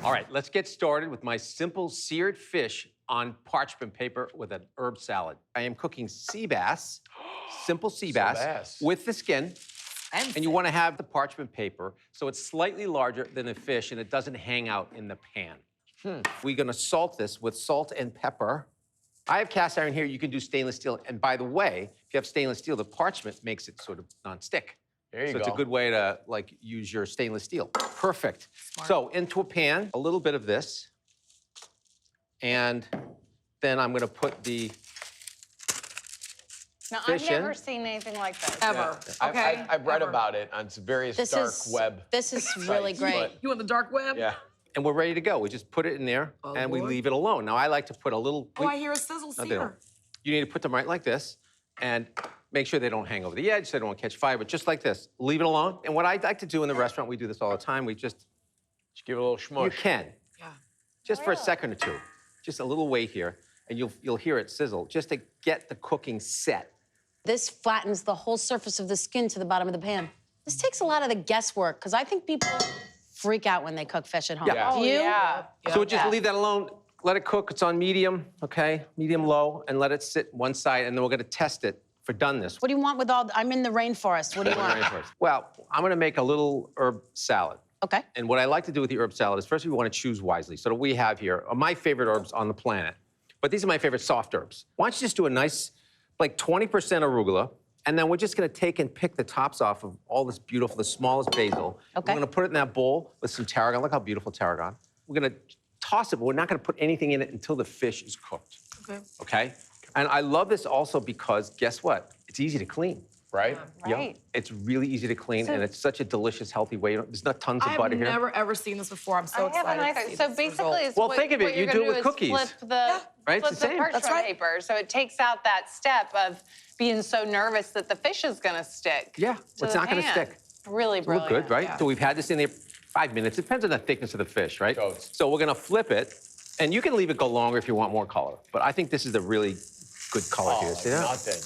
All right, let's get started with my simple seared fish on parchment paper with an herb salad. I am cooking sea bass, simple sea bass, with the skin. And you want to have the parchment paper so it's slightly larger than the fish and it doesn't hang out in the pan. We're going to salt this with salt and pepper. I have cast iron here. You can do stainless steel. And by the way, if you have stainless steel, the parchment makes it sort of non-stick. There you go. So it's a good way to use your stainless steel. Perfect. Smart. So into a pan, a little bit of this. And then I'm going to put the Now, I've never seen anything like this. Ever. Yeah. Okay? I've read about it on some various dark web. This is really great. You on the dark web? Yeah. And we're ready to go. We just put it in there, and we leave it alone. Now, I like to put a little... Oh, I hear a sizzle sear. You need to put them right like this, and make sure they don't hang over the edge, so they don't catch fire, but just like this. Leave it alone. And what I like to do in the restaurant, we do this all the time, we just give it a little schmush. You can. Yeah. Just for a second or two. Just a little weight here, and you'll hear it sizzle, just to get the cooking set. This flattens the whole surface of the skin to the bottom of the pan. This takes a lot of the guesswork, because I think people freak out when they cook fish at home. Yeah. Do you? Yeah. So just leave that alone. Let it cook. It's on medium, okay? Medium-low, and let it sit one side, and then we're going to test it for doneness. What do you want with all... I'm in the rainforest. What do you want? Well, I'm going to make a little herb salad. Okay. And what I like to do with the herb salad is, first, we want to choose wisely. So what we have here are my favorite herbs on the planet. But these are my favorite soft herbs. Why don't you just do a nice, like 20% arugula, and then we're just going to take and pick the tops off of all this beautiful, the smallest basil. Okay. We're going to put it in that bowl with some tarragon. Look how beautiful tarragon. We're going to toss it, but we're not going to put anything in it until the fish is cooked. Okay. Okay? And I love this also because, guess what? It's easy to clean. Right? Right. It's really easy to clean, and it's such a delicious, healthy way. There's not tons of butter here. I've never, ever seen this before. I'm so excited. I haven't either. So basically, it's Well, what, think of it. what You you're do it gonna with is cookies. Flip the, Right? It's flip the same. parchment That's right. paper. So it takes out that step of being so nervous that the fish is going to stick. Yeah, to it's the not going to pan. stick. Really Look brilliant. good, right? Yeah. So we've had this in there 5 minutes. It depends on the thickness of the fish, right? Totes. So we're going to flip it, and you can leave it go longer if you want more color. But I think this is a really good color here. See that? Nothing.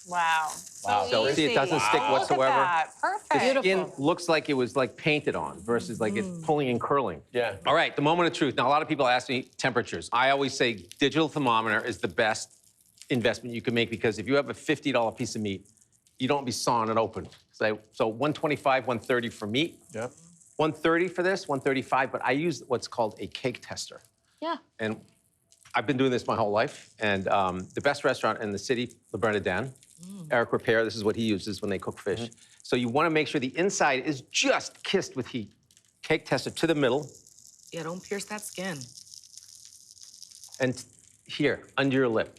Wow. Wow. So see, it doesn't stick Look whatsoever. at that. Perfect. The skin looks like it was like painted on versus like it's pulling and curling. Yeah. All right, the moment of truth. Now, a lot of people ask me temperatures. I always say digital thermometer is the best investment you can make because if you have a $50 piece of meat, you don't be sawing it open. So 125, 130 for meat. Yep. 130 for this, 135, but I use what's called a cake tester. Yeah. And I've been doing this my whole life. And the best restaurant in the city, Le Bernardin, Eric Repair, this is what he uses when they cook fish. So you want to make sure the inside is just kissed with heat. Cake tester to the middle. Yeah, don't pierce that skin. And here, under your lip.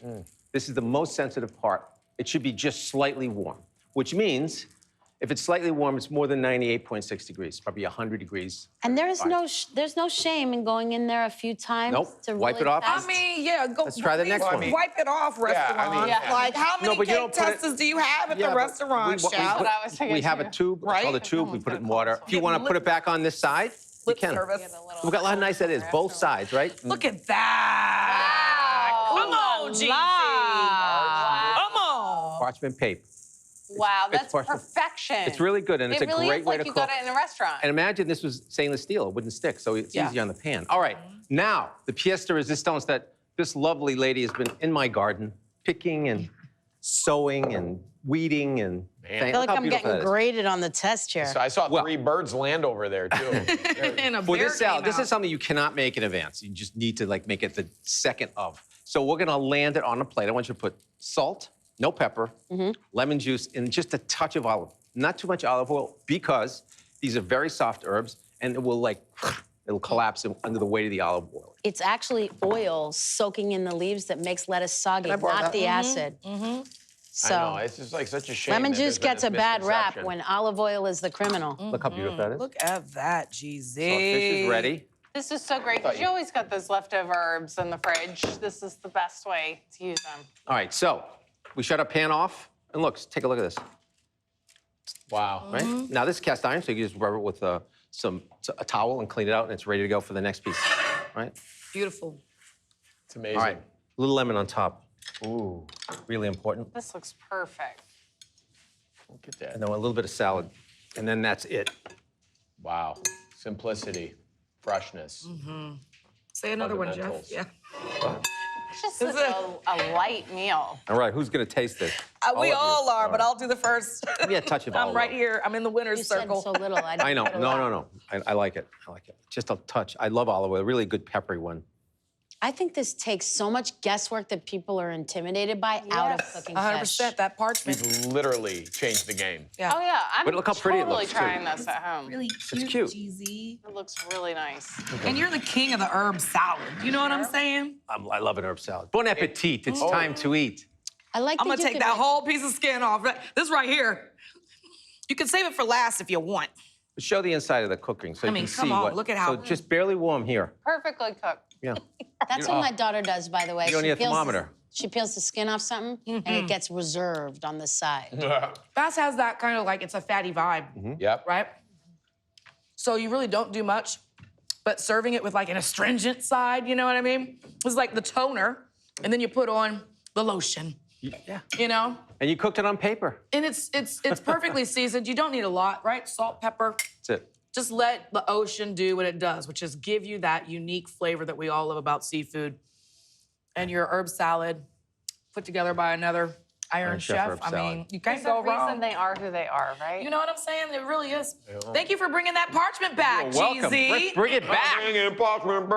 This is the most sensitive part. It should be just slightly warm, which means if it's slightly warm, it's more than 98.6 degrees, probably 100 degrees. And there's no shame in going in there a few times Nope. to Wipe really it off. test. I mean, yeah, go. Let's try the next please one. Wipe it off, restaurant. I mean, yeah. Like, how many but you cake don't put it- testers do you have at the but restaurant, chef? what I was thinking we have a too. tube, it's Right? called a tube. We put it in water. If you Get want to put lip- it back on this side, you Lip can. service. Look how nice that is, both sides, right? Look at that. Wow. Come on, GC. Come on. Parchment paper. Wow, it's that's parchment. perfection. It's really good, and it's It really a great is way like to you cook. got it in a restaurant. And imagine this was stainless steel. It wouldn't stick, so it's Yeah. easy on the pan. All right, now, the pièce de résistance that this lovely lady has been in my garden, picking and sowing and weeding and... I feel like I'm getting graded on the test chair. So I saw 3 birds land over there, too. And a For bear this salad, came this out. is something you cannot make in advance. You just need to like make it the second of. So we're gonna land it on a plate. I want you to put salt, no pepper, lemon juice, and just a touch of olive. Not too much olive oil because these are very soft herbs and it will like, it'll collapse under the weight of the olive oil. It's actually oil soaking in the leaves that makes lettuce soggy, not the acid. So I know, it's just like such a shame. lemon that juice there's been gets a bad rap misconception. when olive oil is the criminal. Look how beautiful that is. Look at that, GZ. So our fish is ready. This is so great because you always got those leftover herbs in the fridge. This is the best way to use them. All right, so we shut our pan off, and look, take a look at this, Wow. right? Now this is cast iron, so you can just rub it with a towel and clean it out, and it's ready to go for the next piece, right? Beautiful. It's amazing. All right, a little lemon on top. Ooh, Really important. This looks perfect. look at that. And then a little bit of salad, and then that's it. Wow. Simplicity. freshness. Say another one, Jeff. Fundamentals. Yeah. It's just Is such a light meal. All right, who's gonna taste this? We of you. all are, but right. I'll do the first. Give me a touch of I'm olive right oil. here. I'm in the winner's You said circle. so little. I know. put a No, lot. no, no. I like it. I like it. Just a touch. I love olive oil. Really good peppery one. I think this takes so much guesswork that people are intimidated by out of Yes. cooking 100%. fish. That parchment. We've literally changed the game. Yeah. Oh yeah, I'm But look how pretty it totally looks, too. trying this at home. Really cute, cute. cheesy. It looks really nice. And you're the king of the herb salad. You know what I'm saying? I love an herb salad. Bon appetit. It's time to eat. I like I'm that gonna you take could that make- whole piece of skin off. This right here. You can save it for last if you want. Show the inside of the cooking so I you mean, can come see on, what. look at how- So just barely warm here. Perfectly cooked. Yeah. That's what my daughter does, by the way. You don't need a thermometer. She peels the skin off something, and it gets reserved on the side. Bass has that kind of like, it's a fatty vibe, Yep. right? So you really don't do much, but serving it with like an astringent side, you know what I mean? It's like the toner, and then you put on the lotion, Yeah. you know? And you cooked it on paper. And it's perfectly seasoned. You don't need a lot, right? Salt, pepper. That's it. Just let the ocean do what it does, which is give you that unique flavor that we all love about seafood. And your herb salad put together by another Iron Chef Chef. herb I salad. mean, you can't There's a go reason wrong. they are who they are, right? You know what I'm saying? It really is. Thank you for bringing that parchment back, You're welcome. Cheesy. Let's bring it back. Parchment,